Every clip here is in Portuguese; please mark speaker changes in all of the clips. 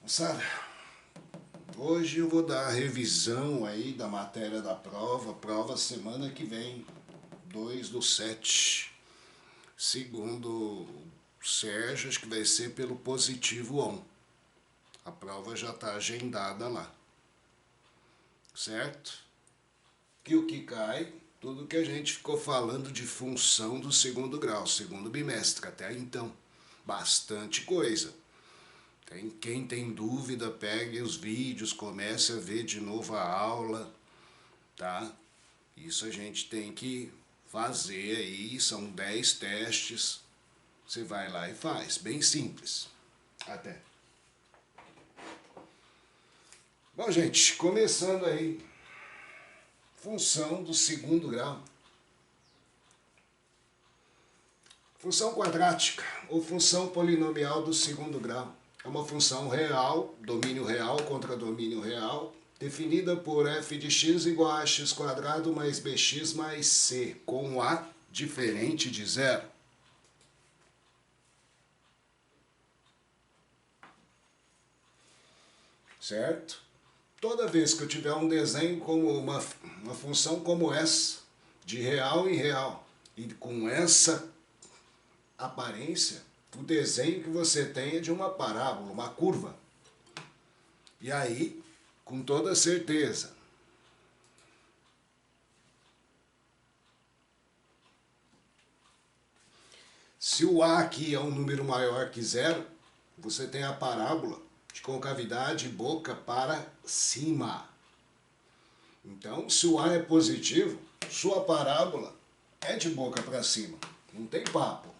Speaker 1: Moçada, hoje eu vou dar a revisão aí da matéria da prova semana que vem, 2/7. Segundo o Sérgio, acho que vai ser pelo positivo on. A prova já está agendada lá, certo? E o que cai? Tudo que a gente ficou falando de função do segundo grau, segundo bimestre, até então. Bastante coisa. Quem tem dúvida, pegue os vídeos, comece a ver de novo a aula, tá? Isso a gente tem que fazer aí, são 10 testes, você vai lá e faz, bem simples, até. Bom, gente, começando aí, função do segundo grau. Função quadrática, ou função polinomial do segundo grau. É uma função real, domínio real contra domínio real, definida por f de x igual a x² mais bx mais c, com a diferente de zero. Certo? Toda vez que eu tiver um desenho como uma função como essa, de real em real, e com essa aparência, o desenho que você tem é de uma parábola, uma curva. E aí, com toda certeza, se o A aqui é um número maior que zero, você tem a parábola de concavidade boca para cima. Então, se o A é positivo, sua parábola é de boca para cima. Não tem papo.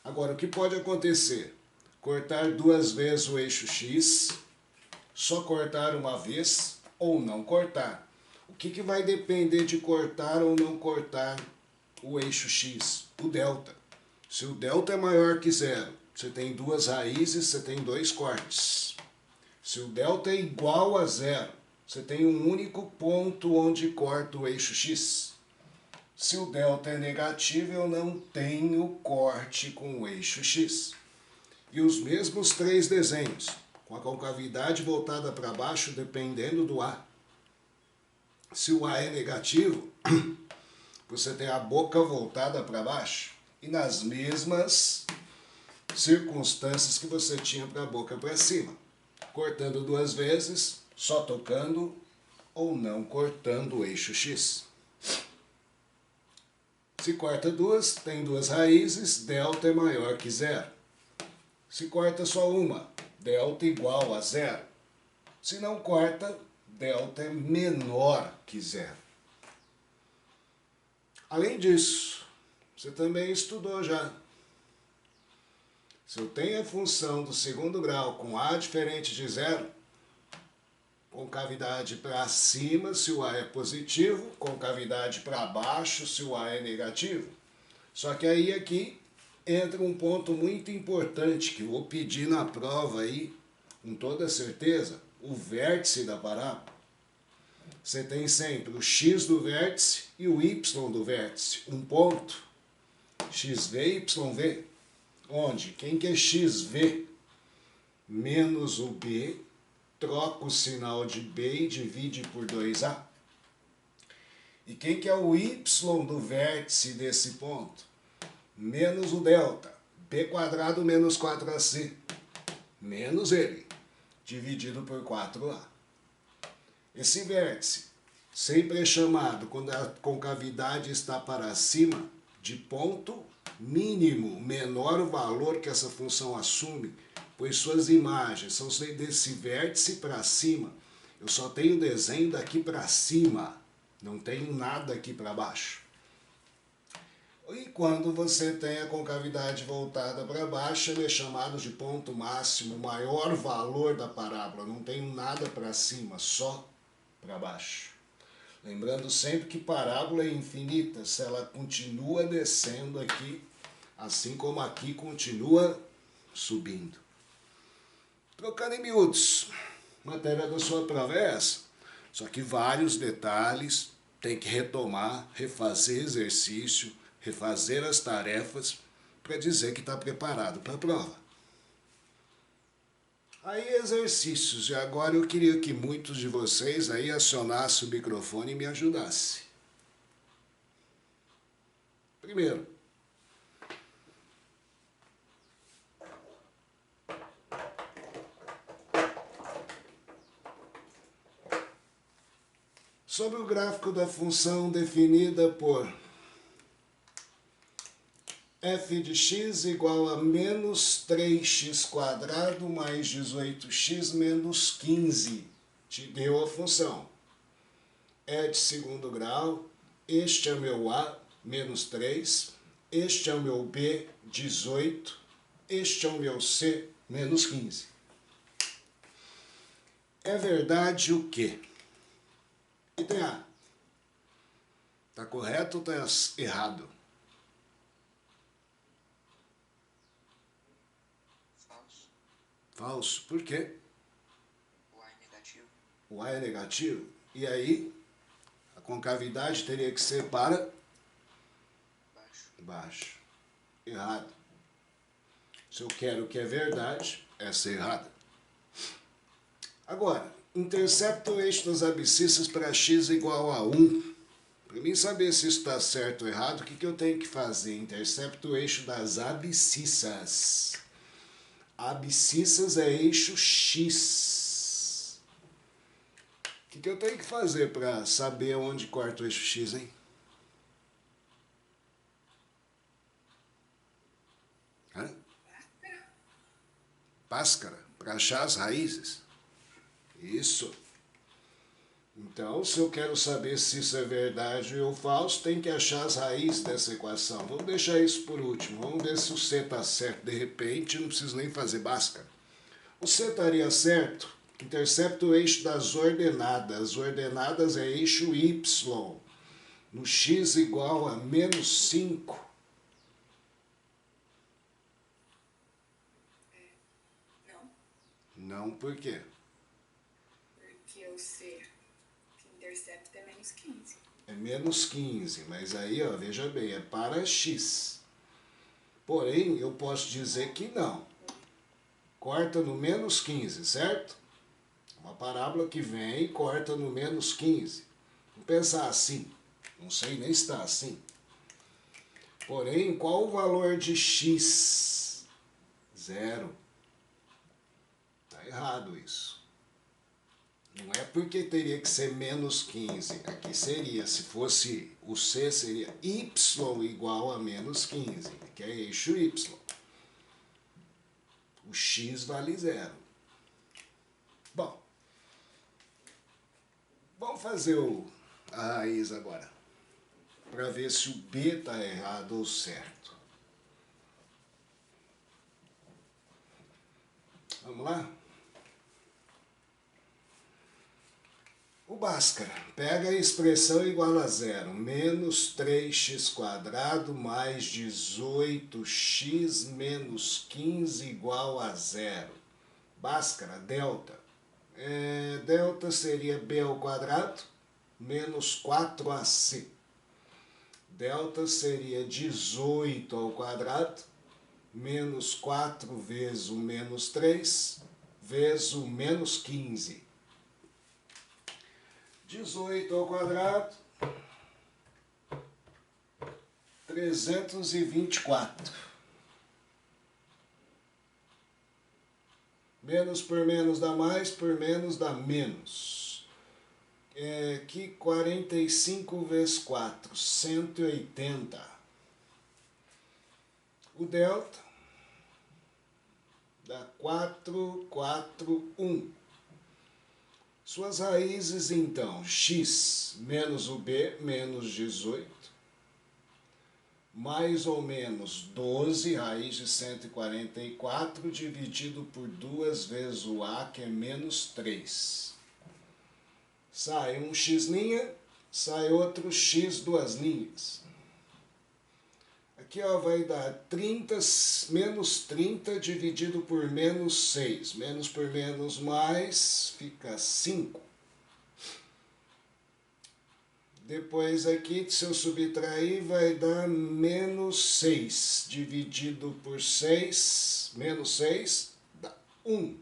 Speaker 1: Agora, o que pode acontecer? Cortar duas vezes o eixo X, só cortar uma vez ou não cortar. O que vai depender de cortar ou não cortar o eixo X? O delta. Se o delta é maior que zero, você tem duas raízes, você tem dois cortes. Se o delta é igual a zero, você tem um único ponto onde corta o eixo X. Se o delta é negativo, eu não tenho corte com o eixo X. E os mesmos três desenhos, com a concavidade voltada para baixo, dependendo do A. Se o A é negativo, você tem a boca voltada para baixo. E nas mesmas circunstâncias que você tinha para a boca para cima. Cortando duas vezes, só tocando ou não cortando o eixo X. Se corta duas, tem duas raízes, delta é maior que zero. Se corta só uma, delta igual a zero. Se não corta, delta é menor que zero. Além disso, você também estudou já. Se eu tenho a função do segundo grau com A diferente de zero, concavidade para cima se o A é positivo, concavidade para baixo se o A é negativo. Só que aí aqui entra um ponto muito importante que eu vou pedir na prova aí, com toda certeza, o vértice da parábola. Você tem sempre o x do vértice e o y do vértice, um ponto, xv, yv, onde quem que é xv menos o b, troca o sinal de B e divide por 2A. E quem que é o y do vértice desse ponto? Menos o delta, b² menos 4ac, menos ele, dividido por 4a. Esse vértice sempre é chamado, quando a concavidade está para cima, de ponto mínimo, menor o valor que essa função assume, pois suas imagens são desse vértice para cima. Eu só tenho desenho daqui para cima, não tenho nada aqui para baixo. E quando você tem a concavidade voltada para baixo, ele é chamado de ponto máximo, maior valor da parábola. Não tenho nada para cima, só para baixo. Lembrando sempre que parábola é infinita, se ela continua descendo aqui, assim como aqui continua subindo. Trocando em miúdos, matéria da sua prova é essa. Só que vários detalhes, tem que retomar, refazer exercício, refazer as tarefas para dizer que está preparado para a prova. Aí exercícios, e agora eu queria que muitos de vocês aí acionassem o microfone e me ajudassem. Primeiro, sobre o gráfico da função definida por f de x igual a menos 3x² mais 18x menos 15. Te deu a função. É de segundo grau, este é o meu a, menos 3, este é o meu b, 18, este é o meu c, menos 15. É verdade o quê? Item A. Está correto ou está errado?
Speaker 2: Falso.
Speaker 1: Falso. Por quê?
Speaker 2: O A é negativo.
Speaker 1: O A é negativo. E aí, a concavidade teria que ser para
Speaker 2: Baixo.
Speaker 1: baixo. Errado. Se eu quero que é verdade, essa é errada. Agora, intercepta o eixo das abscissas para x igual a 1. Para mim saber se isso está certo ou errado, o que eu tenho que fazer? Intercepta o eixo das abscissas. Abscissas é eixo x. O que eu tenho que fazer para saber onde corta o eixo x, hein? Hã? Bhaskara, para achar as raízes. Isso. Então, se eu quero saber se isso é verdade ou falso, tem que achar as raízes dessa equação. Vamos deixar isso por último. Vamos ver se o C está certo. De repente, não preciso nem fazer Bhaskara. O C estaria certo. Intercepta o eixo das ordenadas. Ordenadas é eixo Y. No x igual a menos 5.
Speaker 3: Não,
Speaker 1: Não, por quê?
Speaker 3: porque o C que intercepta é menos 15.
Speaker 1: É menos 15, mas aí, ó, veja bem, é para x. Porém, eu posso dizer que não. Corta no menos 15, certo? Uma parábola que vem e corta no menos 15. Vamos pensar assim. Não sei nem se está assim. Porém, qual o valor de x? 0. Está errado isso. Não é porque teria que ser menos 15. Aqui seria, se fosse o C, seria y igual a menos 15, que é eixo y. O x vale 0. Bom, vamos fazer a raiz agora, para ver se o B está errado ou certo. Vamos lá? O Bhaskara, pega a expressão igual a 0, menos 3x² mais 18x menos 15 igual a 0. Bhaskara, delta. Delta seria b ao quadrado menos 4ac. Delta seria 18 ao quadrado menos 4 vezes o menos 3 vezes o menos 15. 18 ao quadrado, 324. Menos por menos dá mais, por menos dá menos. Aqui 45 vezes 4, 180. O delta dá 441. Suas raízes, então, x menos o b menos 18, mais ou menos 12, raiz de 144, dividido por 2 vezes o a, que é menos 3. Sai um x', sai outro x duas linhas. Aqui ó, vai dar 30, menos 30 dividido por menos 6. Menos por menos mais, fica 5. Depois aqui, se eu subtrair, vai dar menos 6. Dividido por 6, menos 6, dá 1.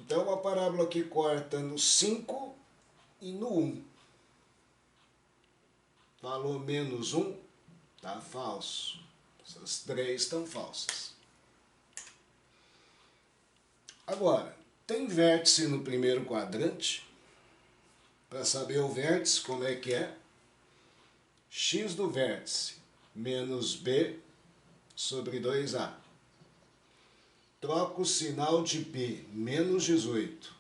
Speaker 1: Então, uma parábola que corta no 5 e no 1. Falou menos 1, está falso. Essas 3 estão falsas. Agora, tem vértice no primeiro quadrante. Para saber o vértice, como é que é? X do vértice menos B sobre 2A. Troca o sinal de B, menos 18,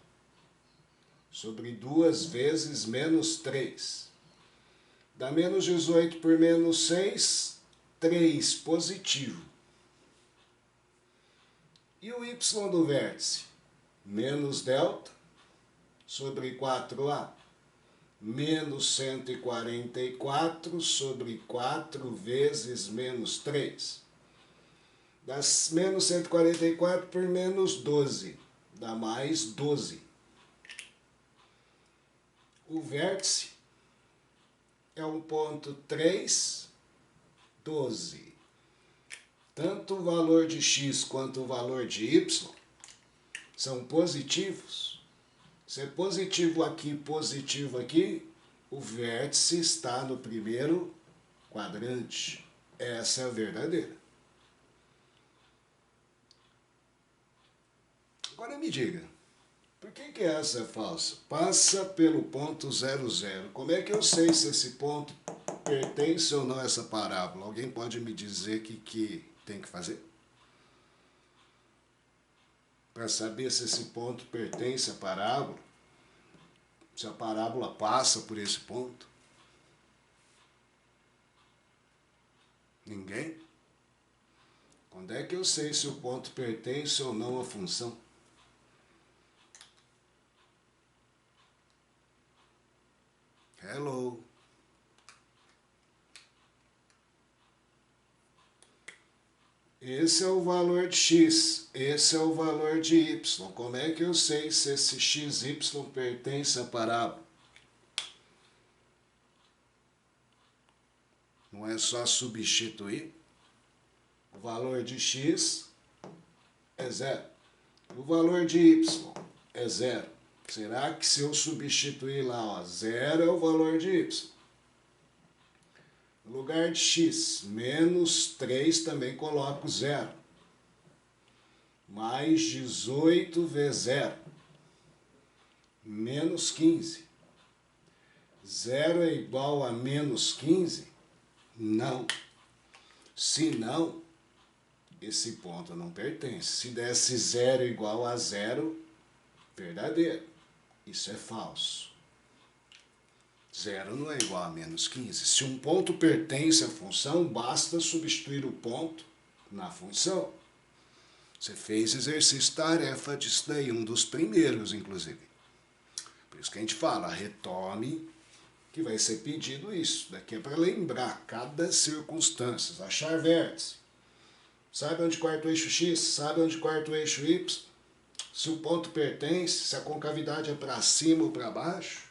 Speaker 1: sobre 2 vezes menos 3. Dá menos 18 por menos 6, 3 positivo. E o y do vértice? Menos delta sobre 4A. Menos 144 sobre 4 vezes menos 3. Dá menos 144 por menos 12. Dá mais 12. O vértice é um ponto 3, 12. Tanto o valor de x quanto o valor de y são positivos. Se é positivo aqui, o vértice está no primeiro quadrante. Essa é a verdadeira. Agora me diga, por que essa é falsa? Passa pelo ponto 0, 0. Como é que eu sei se esse ponto pertence ou não a essa parábola? Alguém pode me dizer o que tem que fazer? Para saber se esse ponto pertence à parábola, se a parábola passa por esse ponto. Ninguém? Quando é que eu sei se o ponto pertence ou não à função? Hello? Esse é o valor de x, esse é o valor de y. Como é que eu sei se esse x, y pertence à parábola? Não é só substituir. O valor de x é 0. O valor de y é 0. Será que se eu substituir lá, 0 é o valor de y? No lugar de x, menos 3, também coloco 0. Mais 18 vezes 0. Menos 15. 0 é igual a menos 15? Não. Se não, esse ponto não pertence. Se desse 0 igual a 0, verdadeiro. Isso é falso. 0 não é igual a menos 15. Se um ponto pertence à função, basta substituir o ponto na função. Você fez exercício tarefa disso daí, um dos primeiros, inclusive. Por isso que a gente fala, retome, que vai ser pedido isso. Daqui é para lembrar cada circunstância. Achar vértice. Sabe onde corta o eixo x? Sabe onde corta o eixo y? Se o ponto pertence, se a concavidade é para cima ou para baixo.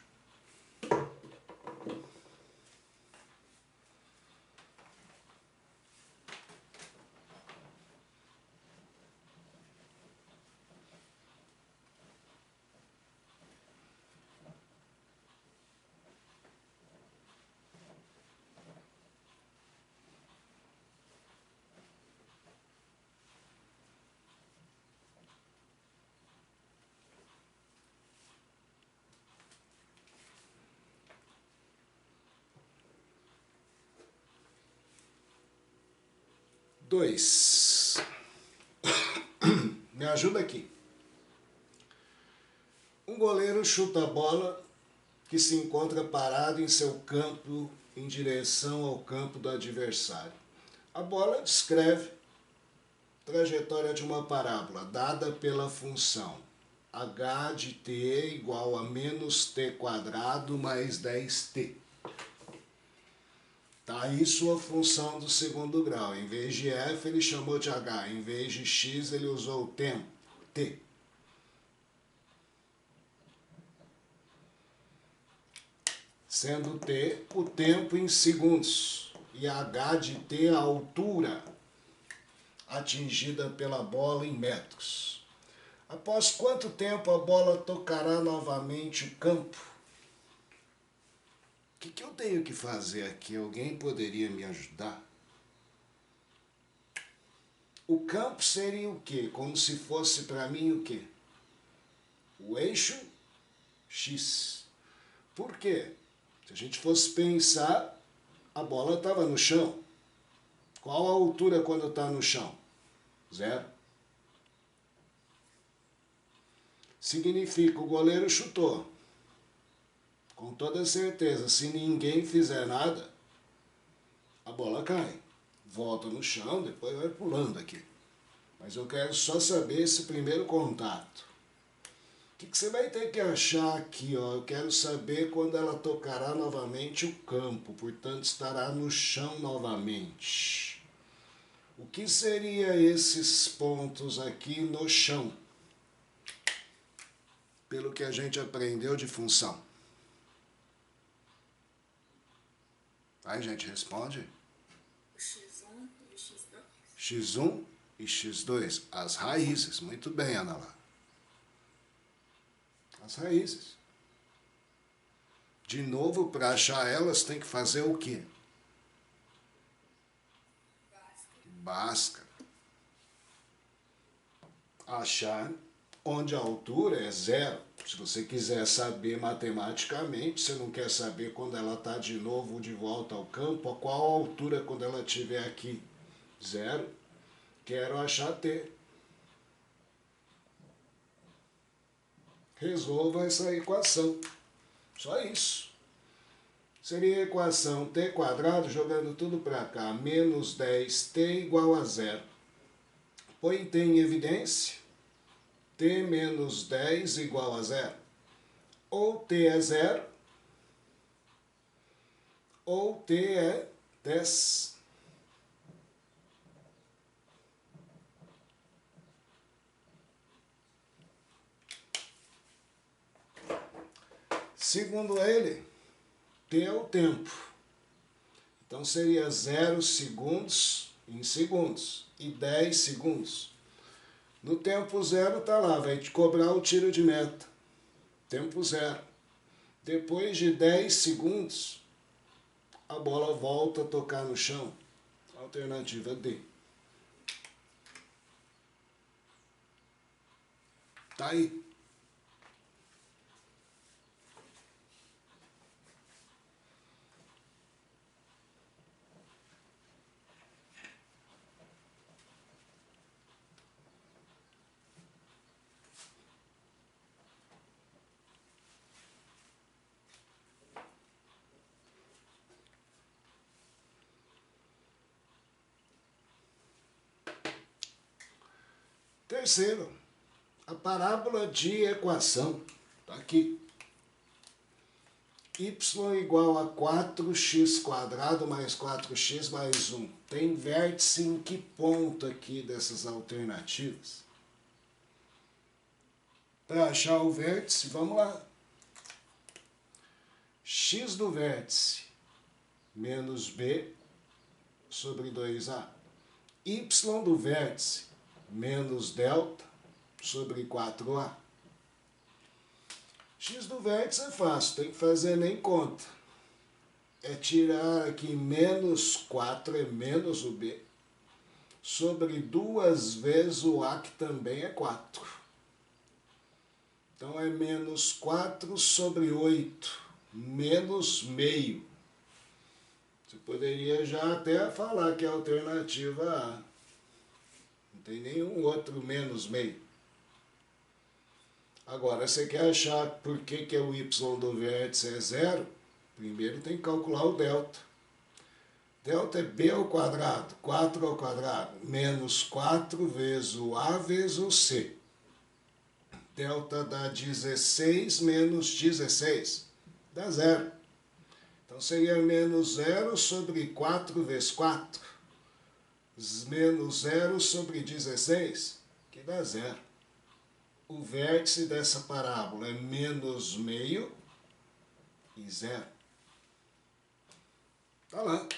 Speaker 1: Dois. Me ajuda aqui. Um goleiro chuta a bola que se encontra parado em seu campo em direção ao campo do adversário. A bola descreve a trajetória de uma parábola dada pela função h de t igual a menos t quadrado mais 10t. Tá aí sua função do segundo grau. Em vez de f, ele chamou de h. Em vez de x, ele usou o tempo, t. Sendo t o tempo em segundos e h de t a altura atingida pela bola em metros. Após quanto tempo a bola tocará novamente o campo? O que eu tenho que fazer aqui? Alguém poderia me ajudar? O campo seria o quê? Como se fosse para mim o quê? O eixo X. Por quê? Se a gente fosse pensar, a bola estava no chão. Qual a altura quando está no chão? 0. Significa o goleiro chutou. Com toda certeza, se ninguém fizer nada, a bola cai. Volta no chão, depois vai pulando aqui. Mas eu quero só saber esse primeiro contato. O que você vai ter que achar aqui, ó? Eu quero saber quando ela tocará novamente o campo, portanto estará no chão novamente. O que seria esses pontos aqui no chão? Pelo que a gente aprendeu de função. Aí, gente, responde.
Speaker 3: O X1 e o X2.
Speaker 1: X1 e X2, as raízes. Muito bem, Ana Lá. As raízes. De novo, para achar elas, tem que fazer o quê? Bhaskara. Achar onde a altura é 0. Se você quiser saber matematicamente, você não quer saber quando ela está de novo de volta ao campo, a qual a altura quando ela estiver aqui? 0. Quero achar T. Resolva essa equação. Só isso. Seria a equação t² jogando tudo para cá, menos 10t igual a 0. Põe t em evidência. T menos 10 igual a 0. Ou t é 0, ou t é 10. Segundo ele, t é o tempo. Então seria 0 segundos em segundos e 10 segundos. No tempo 0 está lá, vai te cobrar o tiro de meta. Tempo 0. Depois de 10 segundos, a bola volta a tocar no chão. Alternativa D. Tá aí. Terceiro, a parábola de equação. Está aqui. Y igual a 4x² mais 4x mais 1. Tem vértice em que ponto aqui dessas alternativas? Para achar o vértice, vamos lá. X do vértice menos b sobre 2a. Y do vértice menos delta sobre 4a. X do vértice é fácil, tem que fazer nem conta. É tirar aqui menos 4, é menos o b, sobre 2 vezes o a, que também é 4. Então é menos 4 sobre 8, menos meio. Você poderia já até falar que é a alternativa A. Não tem nenhum outro menos meio. Agora, você quer achar por que o y do vértice é 0? Primeiro tem que calcular o delta. Delta é b ao quadrado, 4 ao quadrado, menos 4 vezes o a vezes o c. Delta dá 16 menos 16, dá 0. Então seria menos 0 sobre 4 vezes 4, menos 0 sobre 16, que dá 0. O vértice dessa parábola é menos meio e 0. Está lá.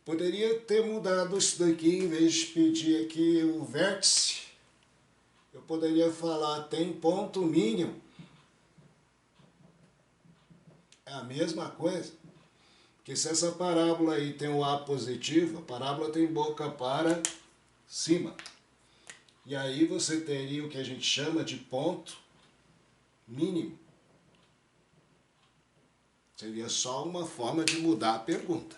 Speaker 1: Poderia ter mudado isso daqui, em vez de pedir aqui o vértice, eu poderia falar tem ponto mínimo. É a mesma coisa. Porque se essa parábola aí tem um A positivo, a parábola tem boca para cima. E aí você teria o que a gente chama de ponto mínimo. Seria só uma forma de mudar a pergunta.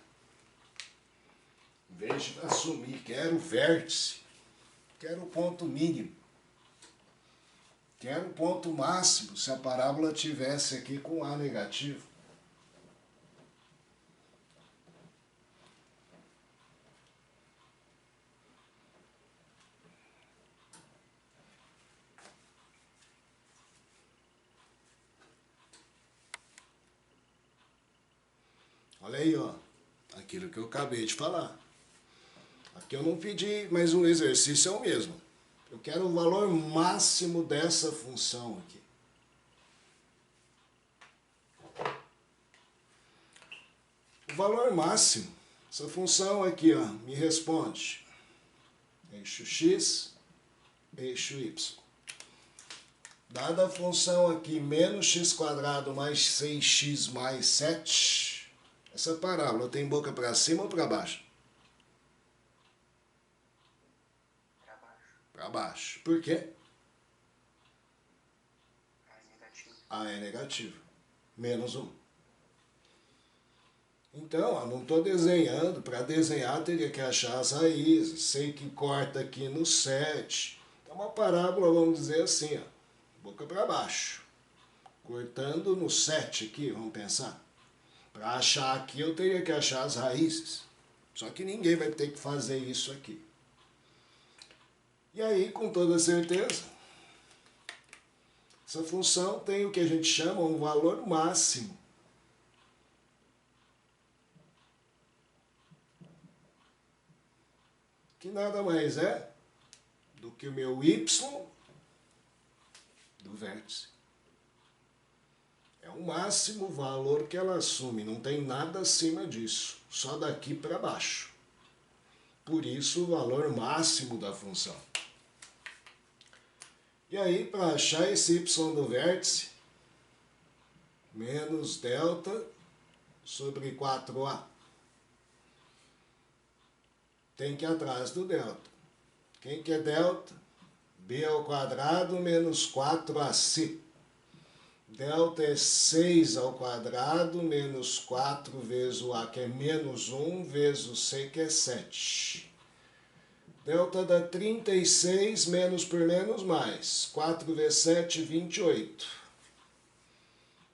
Speaker 1: Em vez de assumir quero vértice, quero ponto mínimo. Quero ponto máximo se a parábola tivesse aqui com A negativo. Olha aí, ó, aquilo que eu acabei de falar. Aqui eu não pedi, mas o exercício é o mesmo. Eu quero o valor máximo dessa função aqui. O valor máximo, essa função aqui, ó, me responde. Eixo x, eixo y. Dada a função aqui, menos x² mais 6x mais 7, essa parábola tem boca para cima ou para baixo?
Speaker 2: Para baixo.
Speaker 1: Para baixo. Por quê?
Speaker 2: A é negativo.
Speaker 1: A é negativo. Menos 1. Então, eu não estou desenhando. Para desenhar, teria que achar as raízes. Sei que corta aqui no 7. Então, uma parábola, vamos dizer assim, ó, boca para baixo. Cortando no 7 aqui, vamos pensar. Para achar aqui, eu teria que achar as raízes. Só que ninguém vai ter que fazer isso aqui. E aí, com toda certeza, essa função tem o que a gente chama um valor máximo. Que nada mais é do que o meu y do vértice. É o máximo valor que ela assume, não tem nada acima disso, só daqui para baixo. Por isso o valor máximo da função. E aí, para achar esse y do vértice, menos delta sobre 4a. Tem que ir atrás do delta. Quem que é delta? B ao quadrado menos 4ac. Delta é 6 ao quadrado menos 4 vezes o a, que é menos 1, vezes o c, que é 7. Delta dá 36, menos por menos mais. 4 vezes 7, 28.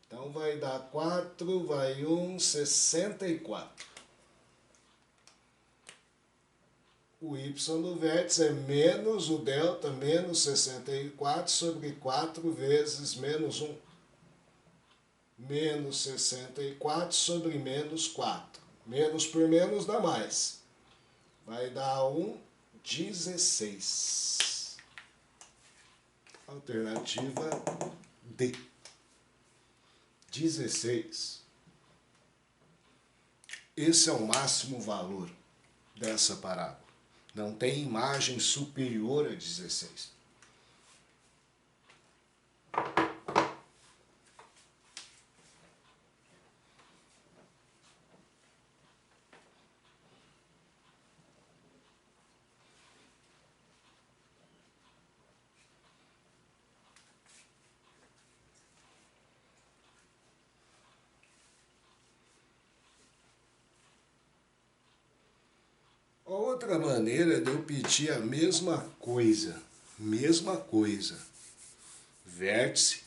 Speaker 1: Então vai dar 4, vai 1, 64. O y do vértice é menos o delta, menos 64, sobre 4 vezes menos 1. Menos 64 sobre menos 4. Menos por menos dá mais. Vai dar 16. Alternativa D. 16. Esse é o máximo valor dessa parábola. Não tem imagem superior a 16. Outra maneira de eu pedir a mesma coisa, vértice,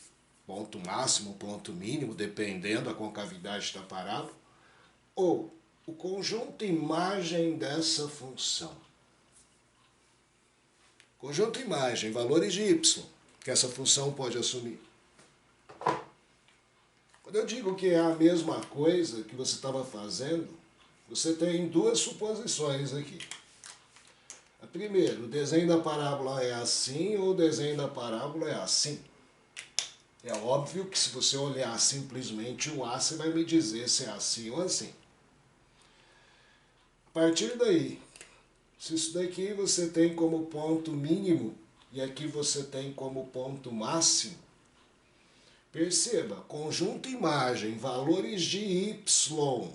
Speaker 1: ponto máximo, ponto mínimo, dependendo da concavidade da parábola, ou o conjunto imagem dessa função. Conjunto imagem, valores de y, que essa função pode assumir. Quando eu digo que é a mesma coisa que você estava fazendo, você tem duas suposições aqui. A primeira, o desenho da parábola é assim ou o desenho da parábola é assim. É óbvio que se você olhar simplesmente o A, você vai me dizer se é assim ou assim. A partir daí, se isso daqui você tem como ponto mínimo e aqui você tem como ponto máximo. Perceba, conjunto imagem, valores de y.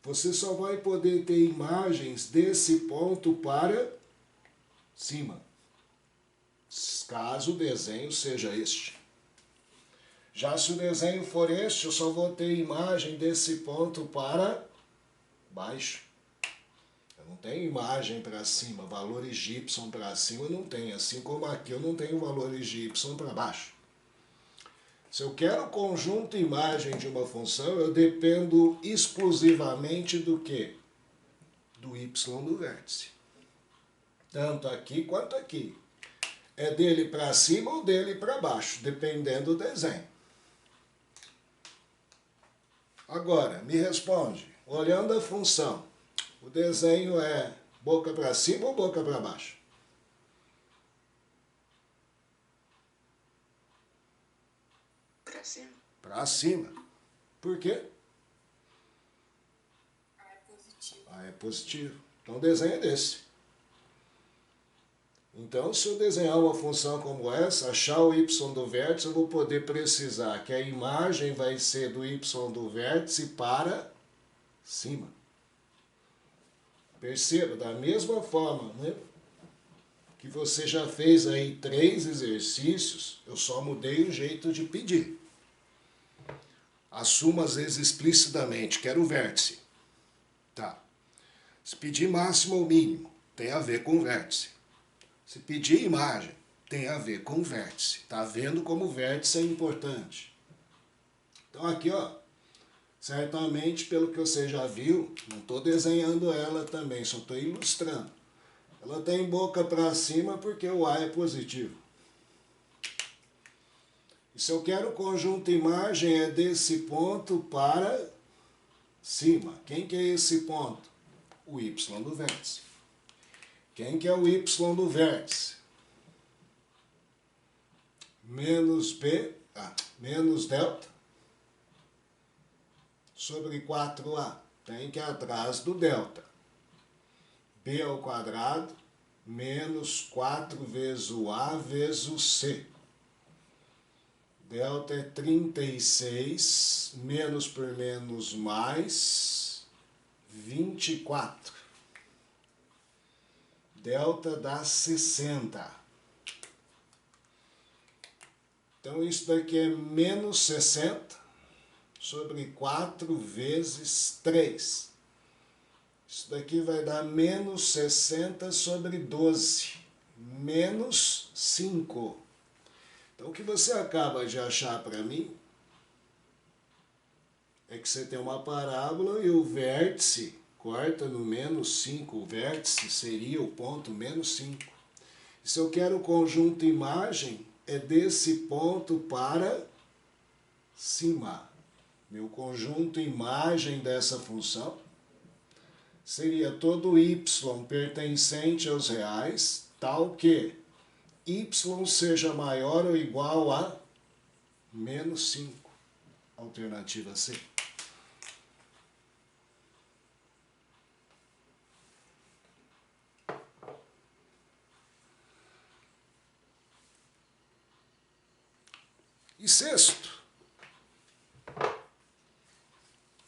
Speaker 1: Você só vai poder ter imagens desse ponto para cima, caso o desenho seja este. Já se o desenho for este, eu só vou ter imagem desse ponto para baixo. Eu não tenho imagem para cima, valores de y para cima eu não tenho, assim como aqui eu não tenho valores de y para baixo. Se eu quero conjunto imagem de uma função, eu dependo exclusivamente do quê? Do y do vértice. Tanto aqui quanto aqui. É dele para cima ou dele para baixo, dependendo do desenho. Agora, me responde, olhando a função, o desenho é boca para cima ou boca para baixo?
Speaker 2: Pra cima.
Speaker 1: Para cima. Por quê?
Speaker 3: A é positivo.
Speaker 1: A é positivo. Então o desenho é desse. Então, se eu desenhar uma função como essa, achar o y do vértice, eu vou poder precisar que a imagem vai ser do y do vértice para cima. Perceba, da mesma forma, né, que você já fez aí 3 exercícios, eu só mudei o jeito de pedir. Assuma às vezes explicitamente, quero o vértice. Tá. Se pedir máximo ou mínimo, tem a ver com o vértice. Se pedir imagem, tem a ver com o vértice. Tá vendo como o vértice é importante? Então aqui, ó, certamente pelo que você já viu, não estou desenhando ela também, só estou ilustrando. Ela tem boca para cima porque o A é positivo. E se eu quero conjunto imagem, é desse ponto para cima. Quem que é esse ponto? O y do vértice. Quem que é o y do vértice? Menos delta sobre 4a. Tem que ir atrás do delta. B ao quadrado menos 4 vezes o a vezes o c. Delta é 36, menos por menos mais 24. Delta dá 60. Então isso daqui é menos 60 sobre 4 vezes 3. Isso daqui vai dar menos 60 sobre 12, menos 5. Então o que você acaba de achar para mim é que você tem uma parábola e o vértice corta no menos 5, o vértice seria o ponto menos 5. E se eu quero o conjunto imagem, é desse ponto para cima. Meu conjunto imagem dessa função seria todo y pertencente aos reais, tal que y seja maior ou igual a menos 5. Alternativa C. E sexto,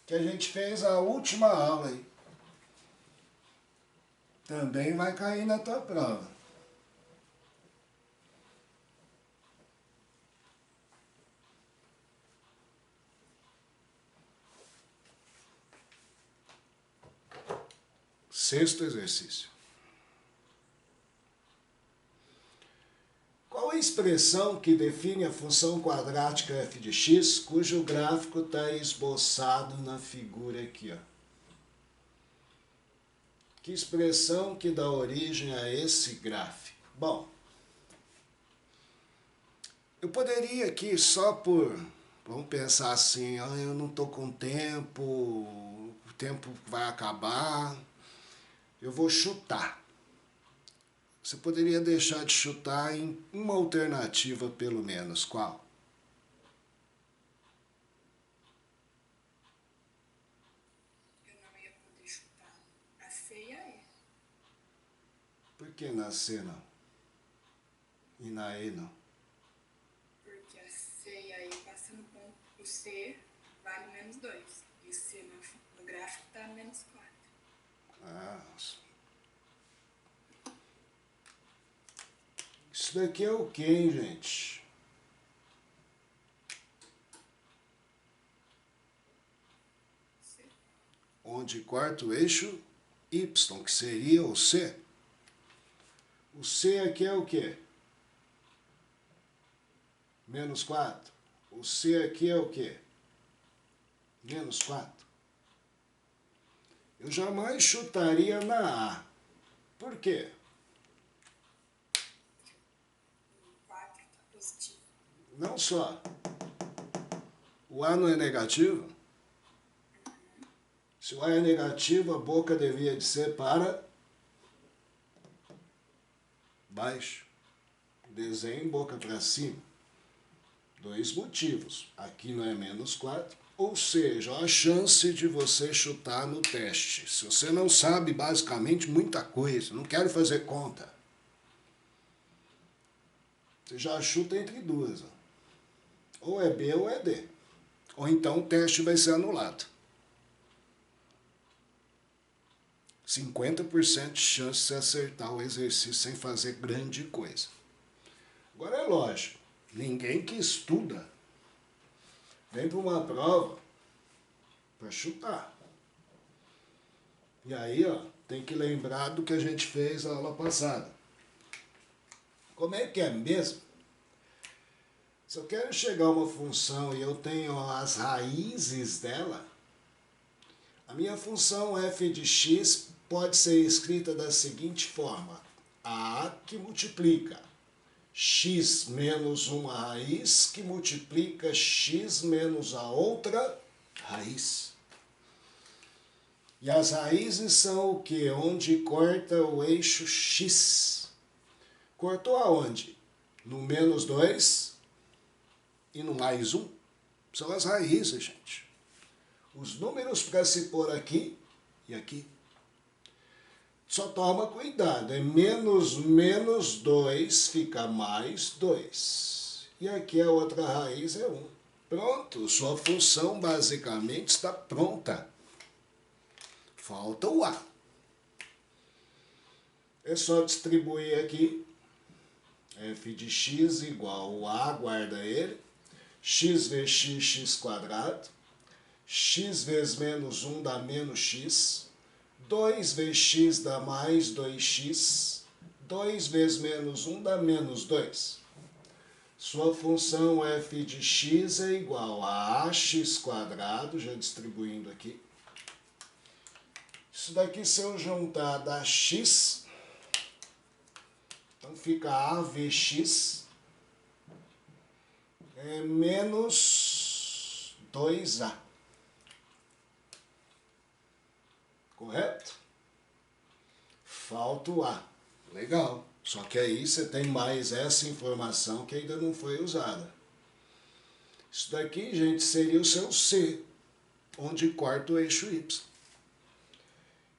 Speaker 1: que a gente fez a última aula aí. Também vai cair na tua prova. Sexto exercício. Qual a expressão que define a função quadrática f de x, cujo gráfico está esboçado na figura aqui, ó? Que expressão que dá origem a esse gráfico? Bom, eu poderia aqui só por, vamos pensar assim, eu não estou com tempo, o tempo vai acabar, eu vou chutar. Você poderia deixar de chutar em uma alternativa pelo menos, qual?
Speaker 3: Eu não ia poder chutar. A C e a E.
Speaker 1: Por que na C não? E na E não?
Speaker 3: Porque a C e a E passando ponto. O C vale menos 2. E o C no gráfico tá menos 4.
Speaker 1: Ah, isso daqui é o que, hein, gente?
Speaker 3: C.
Speaker 1: Onde quarto eixo Y, que seria o C. O C aqui é o quê? Menos 4. O C aqui é o quê? Menos 4. Eu jamais chutaria na A. Por quê?
Speaker 3: O 4 tá positivo.
Speaker 1: Não só. O A não é negativo? Se o A é negativo, a boca devia de ser para baixo. Desenho boca para cima. 2 motivos. Aqui não é menos 4. Ou seja, a chance de você chutar no teste. Se você não sabe basicamente muita coisa, não quero fazer conta. Você já chuta entre duas. Ou é B ou é D. Ou então o teste vai ser anulado. 50% de chance de você acertar o exercício sem fazer grande coisa. Agora é lógico, ninguém que estuda vem para uma prova para chutar. E aí, ó, tem que lembrar do que a gente fez na aula passada. Como é que é mesmo? Se eu quero chegar a uma função e eu tenho as raízes dela, a minha função f de x pode ser escrita da seguinte forma. A que multiplica x menos uma raiz que multiplica x menos a outra raiz. E as raízes são o que? Onde corta o eixo x. Cortou aonde? No menos 2 e no mais 1. São as raízes, gente. Os números para se pôr aqui e aqui. Só toma cuidado, é menos 2 fica mais 2. E aqui a outra raiz é 1. Pronto, sua função basicamente está pronta. Falta o A. É só distribuir aqui. F de x igual o A, guarda ele. X vezes x, x quadrado. X vezes menos 1 dá menos x. 2 vezes x dá mais 2x. 2 vezes menos 1 dá menos 2. Sua função f de x é igual a ax quadrado, já distribuindo aqui. Isso daqui, se eu juntar, dá x. Então fica avx é menos 2a. Correto? Falta o A. Legal. Só que aí você tem mais essa informação que ainda não foi usada. Isso daqui, gente, seria o seu C, onde corta o eixo Y.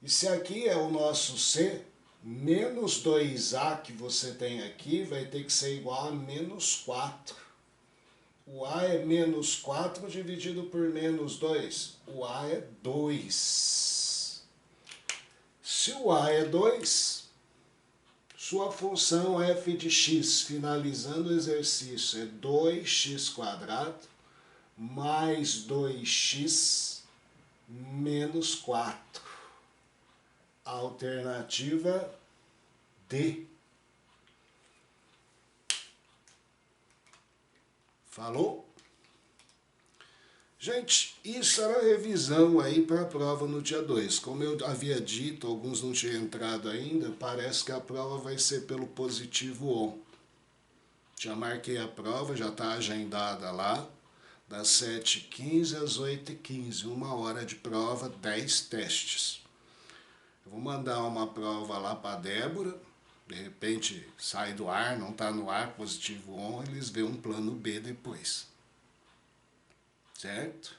Speaker 1: E se aqui é o nosso C, menos 2A que você tem aqui vai ter que ser igual a menos 4. O A é menos 4 dividido por menos 2. O A é 2. Se o A é 2, sua função f de x, finalizando o exercício, é 2x quadrado mais 2x menos 4. Alternativa D. Falou? Gente, isso era a revisão aí para a prova no dia 2. Como eu havia dito, alguns não tinham entrado ainda, parece que a prova vai ser pelo positivo on. Já marquei a prova, já está agendada lá, das 7h15 às 8h15, 1 hora de prova, 10 testes. Eu vou mandar uma prova lá para a Débora, de repente sai do ar, não está no ar, positivo on, eles vêem um plano B depois. Certo?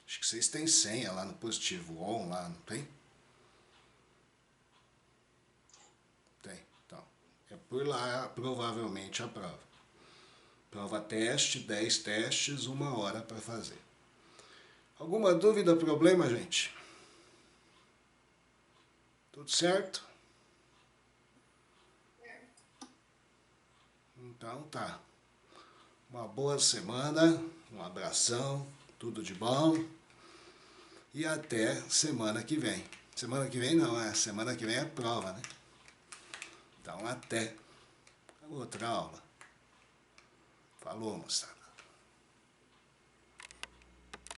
Speaker 1: Acho que vocês têm senha lá no positivo on, lá, não tem? por lá provavelmente a prova. Prova teste, 10 testes, 1 hora para fazer. Alguma dúvida, problema, gente? Tudo certo? Então tá. Uma boa semana, um abração, tudo de bom. E até semana que vem. Semana que vem não, semana que vem é prova, né? Então até outra aula. Falou, moçada.